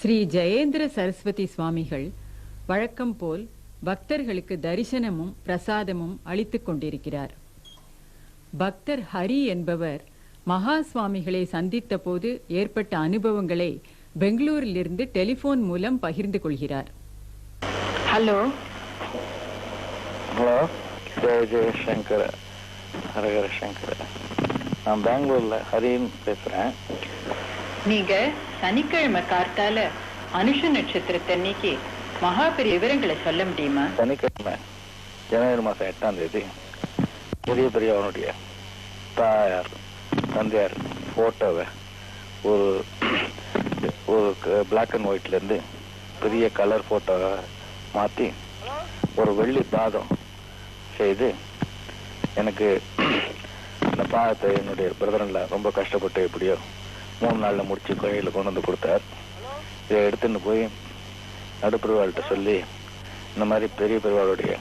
ஸ்ரீ ஜெயேந்திர சரஸ்வதி சுவாமிகள் வழக்கம் போல் பக்தர்களுக்கு தரிசனமும் பிரசாதமும் அளித்துக் கொண்டிருக்கிறார். பக்தர் ஹரி என்பவர் மகா சுவாமிகளை சந்தித்த போது ஏற்பட்ட அனுபவங்களை பெங்களூரிலிருந்து டெலிபோன் மூலம் பகிர்ந்து கொள்கிறார். ஹலோ ஹலோ, ஜெய ஜெயசங்கர, ஹரஹர சங்கர. நான் பெங்களூர்ல ஹரின்னு பேசுறேன். நீங்க சனிக்கிழமை கார்த்தால அனுஷ நட்சத்திரத்தன்னைக்கு மகா பெரிய விவரங்களை சொல்ல முடியுமா? சனிக்கிழமை ஜனவரி மாதம் 8ஆம் தேதி பெரிய பெரியவனுடைய தாயார் தந்தையார் போட்டோவை ஒரு பிளாக் அண்ட் ஒயிட்லேருந்து பெரிய கலர் போட்டோவை மாற்றி ஒரு வெள்ளி பாதம் செய்து எனக்கு அந்த பாதத்தை என்னுடைய பிரதரில் ரொம்ப கஷ்டப்பட்டு எப்படியோ 3 நாளில் முடிச்சு கோயிலில் கொண்டு வந்து கொடுத்தார். இதை எடுத்துன்னு போய் நடுப்பெருவாள்கிட்ட சொல்லி இந்த மாதிரி பெரிய பெருவாளுடைய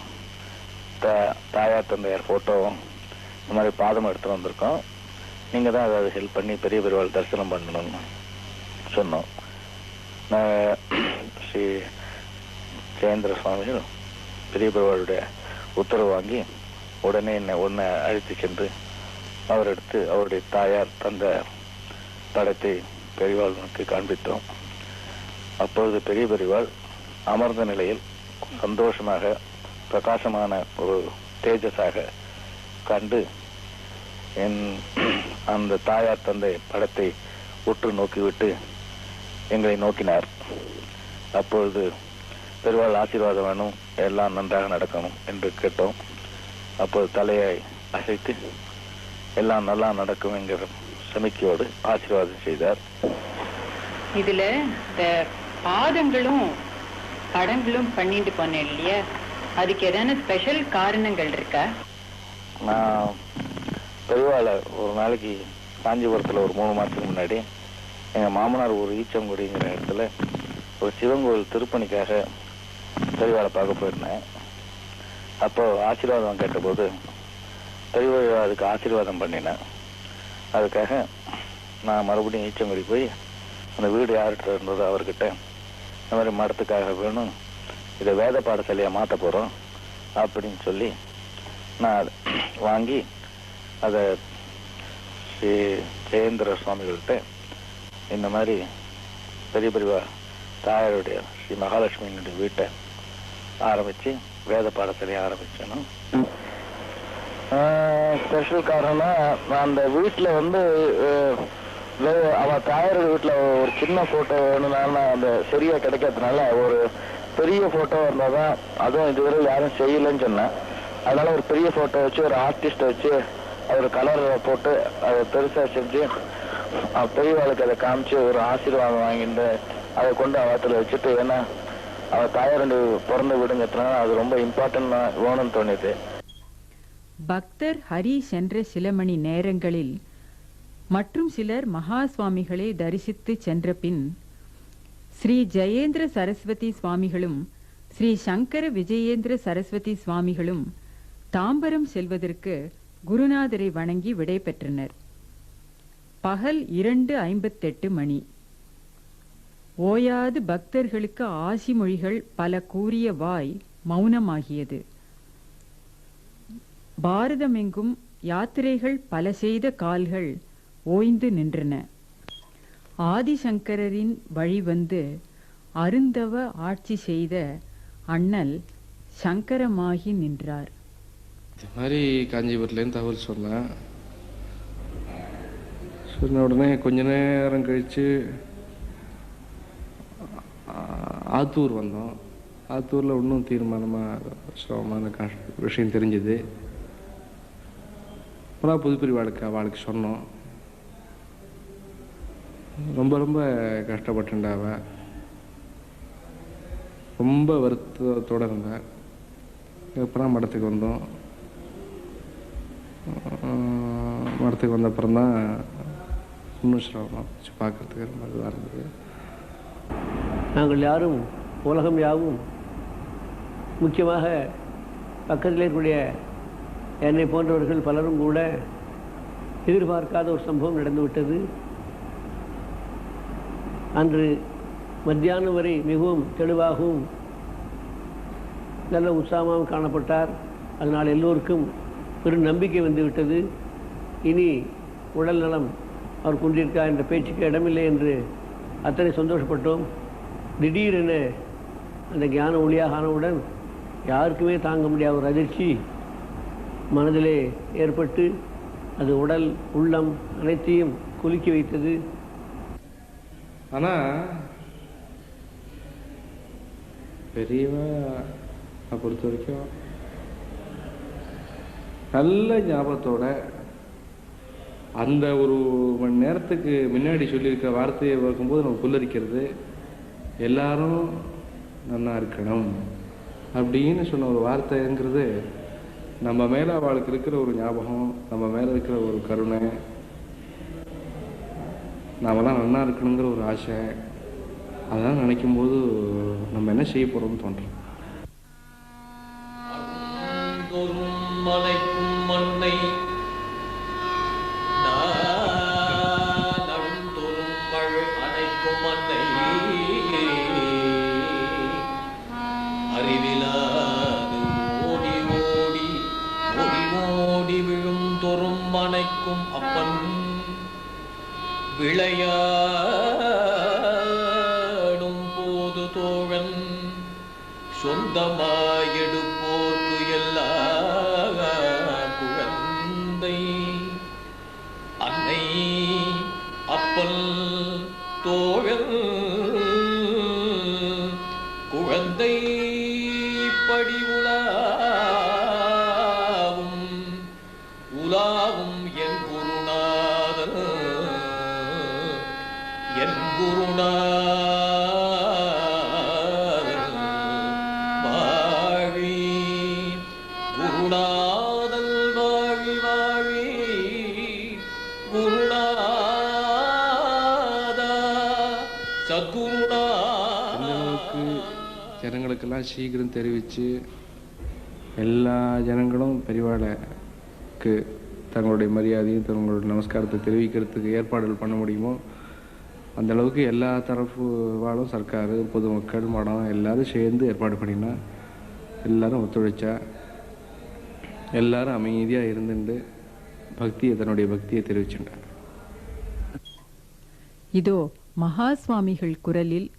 தாயார் தந்தையார் ஃபோட்டோவும் இந்த மாதிரி பாதம் எடுத்து வந்திருக்கோம், நீங்கள் தான் அதாவது ஹெல்ப் பண்ணி பெரிய பெருவாள் தரிசனம் பண்ணணும்னு சொன்னோம். ஸ்ரீ ஜெயேந்திர சுவாமிகள் பெரிய பெருவாளுடைய உத்தரவு வாங்கி உடனே என்னை அழைத்து சென்று அவர் எடுத்து அவருடைய தாயார் தந்த படத்தை பெரியவாளுக்கு காண்பித்தோம். அப்பொழுது பெரிய பெரியவாள் அமர்ந்த நிலையில் சந்தோஷமாக பிரகாசமான ஒரு தேஜஸாக கண்டு அந்த தாயார் தந்தை படத்தை உற்று நோக்கிவிட்டு எங்களை நோக்கினார். அப்பொழுது பெருவாள் ஆசீர்வாதம் வேணும், எல்லாம் நன்றாக நடக்கணும் என்று கேட்டோம். அப்போது தலையை அசைத்து எல்லாம் நல்லா நடக்கும் என்கிற சமிக்கையோடு ஆசீர்வாதம் செய்தார். இதுல இந்த பாதங்களும் படங்களும் பண்ணிட்டு போனேன் இல்லையா, அதுக்கு ஏதான ஸ்பெஷல் காரணங்கள் இருக்கா? நான் பெருவாளை ஒரு நாளைக்கு காஞ்சிபுரத்தில் ஒரு 3 மாதத்துக்கு முன்னாடி எங்கள் மாமனார் ஒரு ஈச்சங்குடிங்கிற இடத்துல ஒரு சிவன் கோவில் திருப்பணிக்காக பெரியவாளை பார்க்க போயிருந்தேன். அப்போ ஆசீர்வாதம் கேட்டபோது பெரியவாள் அதுக்கு ஆசீர்வாதம் பண்ணினேன். அதுக்காக நான் மறுபடியும் ஈச்சங்குடி போய் அந்த வீடு யார்கிட்ட இருந்ததோ அவர்கிட்ட இந்த மாதிரி மடத்துக்காக வேணும், இதை வேத பாடசாலையாக மாற்ற போகிறோம் அப்படின்னு சொல்லி நான் அதை வாங்கி அதை ஸ்ரீ ஜெயேந்திர சுவாமிகள்கிட்ட இந்த மாதிரி பெரிய பெரியவா தாயாருடைய ஸ்ரீ மகாலட்சுமியினுடைய வீட்டை ஆரம்பித்து வேத பாடசாலையை ஆரம்பித்தேன். ஸ்பெஷல் காரணம்னா நான் அந்த வீட்டில் வந்து அவள் தாயார் வீட்டில் ஒரு சின்ன ஃபோட்டோ வேணும்னால அந்த சரியாக கிடைக்காததுனால ஒரு பெரிய ஃபோட்டோ இருந்தால் தான், அதுவும் இதுவரை யாரும் செய்யலைன்னு சொன்னேன். அதனால ஒரு பெரிய ஃபோட்டோ வச்சு ஒரு ஆர்டிஸ்ட்டை வச்சு அவர் கலர் போட்டு அதை பெருசாக செஞ்சு பெரியவாளுக்கு அதை காமிச்சு ஒரு ஆசீர்வாதம் வாங்கிட்டு அதை கொண்டு அவத்தில் வச்சுட்டு, ஏன்னா அவள் தாயார் பிறந்து விடுங்கிறதுனால அது ரொம்ப இம்பார்ட்டன்ட் வேணும்னு தோணுது. பக்தர் ஹரி சென்ற சில மணி நேரங்களில் மற்றும் சிலர் மகா சுவாமிகளை தரிசித்து சென்ற பின் ஸ்ரீ ஜெயேந்திர சரஸ்வதி சுவாமிகளும் ஸ்ரீ சங்கர விஜயேந்திர சரஸ்வதி சுவாமிகளும் தாம்பரம் செல்வதற்கு குருநாதரை வணங்கி விடை பெற்றனர். பகல் 2:58 மணி. ஓயாது பக்தர்களுக்கு ஆசி மொழிகள் பல கூறிய வாய் மௌனமாகியது. பாரதமெங்கும் யாத்திரைகள் பல செய்த கால்கள் ஓய்ந்து நின்றன. ஆதிசங்கரின் வழிவந்து அருந்தவ ஆட்சி செய்த அண்ணல் சங்கரமாகி நின்றார். இந்த மாதிரி காஞ்சிபுரத்துலேருந்து தகவல் சொன்னேன். சொன்ன உடனே கொஞ்ச நேரம் கழித்து ஆத்தூர் வந்தோம். ஆத்தூரில் இன்னும் தீர்மானமாக சிரமமான விஷயம் தெரிஞ்சுது. அப்புறம் புதுப்பிரிவாளுக்கு அவளுக்கு சொன்னோம். ரொம்ப ரொம்ப கஷ்டப்பட்டுண்டா அவள், ரொம்ப வருத்தத்தோடு இருந்தேன். அப்புறம் மடத்துக்கு வந்தோம். மடத்துக்கு வந்த அப்புறம் தான் இன்னும் சிரமம் பார்க்குறதுக்கு ரொம்ப இதுவாக இருந்தது. நாங்கள் யாரும் உலகம் யாவும், முக்கியமாக பக்கத்தில் இருக்கக்கூடிய என்னை போன்றவர்கள் பலரும் கூட எதிர்பார்க்காத ஒரு சம்பவம் நடந்துவிட்டது. அன்று மத்தியானம் வரை மிகவும் தெளிவாகவும் நல்ல உற்சாகமாகவும் காணப்பட்டார். அதனால் எல்லோருக்கும் பெரும் நம்பிக்கை வந்துவிட்டது. இனி உடல் நலம் அவர் கொண்டிருக்கா என்ற பேச்சுக்கு இடமில்லை என்று அத்தனை சந்தோஷப்பட்டோம். திடீரென அந்த ஞான ஒளியாக ஆனவுடன் யாருக்குமே தாங்க முடியாத ஒரு அதிர்ச்சி மனதிலே ஏற்பட்டு அது உடல் உள்ளம் அனைத்தையும் குலுக்கி வைத்தது. ஆனால் பெரியவா பொறுத்த வரைக்கும் நல்ல ஞாபகத்தோட அந்த ஒரு மணி நேரத்துக்கு முன்னாடி சொல்லியிருக்கிற வார்த்தையை பார்க்கும்போது நம்ம புல்லரிக்கிறது, எல்லாரும் நல்லா இருக்கணும் அப்படின்னு சொன்ன ஒரு வார்த்தைங்கிறது நம்ம மேலே அவளுக்கு இருக்கிற ஒரு ஞாபகம், நம்ம மேலே இருக்கிற ஒரு கருணை, நாமெல்லாம் நல்லா இருக்கணுங்கிற ஒரு ஆசை, அதெல்லாம் நினைக்கும்போது நம்ம என்ன செய்ய போகிறோம்னு தோன்றும். மலைக்கும் மண்ணை நழுந்தொரும் மழை அணைக்கும் மண்ணை அறிவிலாது ஓடி ஓடி ஓடி ஓடி விழும் தொறும் மனைக்கும் அப்பன் விளையாடும் போது தோழன் சொந்தமாயெடுப்போர்க்கு எல்லா குழந்தை அன்னை அப்பல் தோழன் குழந்தை படி உலாவும் உலாவும் என் குருநாதன் என் குருநாதன் வாழி குருநாதன் வாழி வாழி குருநாதா எந்தளவுக்கு ஜனங்களுக்கெல்லாம் சீக்கிரம் தெரிவித்து எல்லா ஜனங்களும் பெரியவாளுக்கு தங்களுடைய மரியாதையும் தங்களுடைய நமஸ்காரத்தை தெரிவிக்கிறதுக்கு ஏற்பாடுகள் பண்ண முடியுமோ அந்த அளவுக்கு எல்லா தரப்பு வாழும் சர்க்கார், பொதுமக்கள், மடம் எல்லாரும் சேர்ந்து ஏற்பாடு பண்ணினா, எல்லாரும் ஒத்துழைச்சா, எல்லாரும் அமைதியாக இருந்துட்டு தன்னுடைய பக்தியை தெரிவிச்சுட்டாங்க. இதோ மகா சுவாமிகள் குரலில்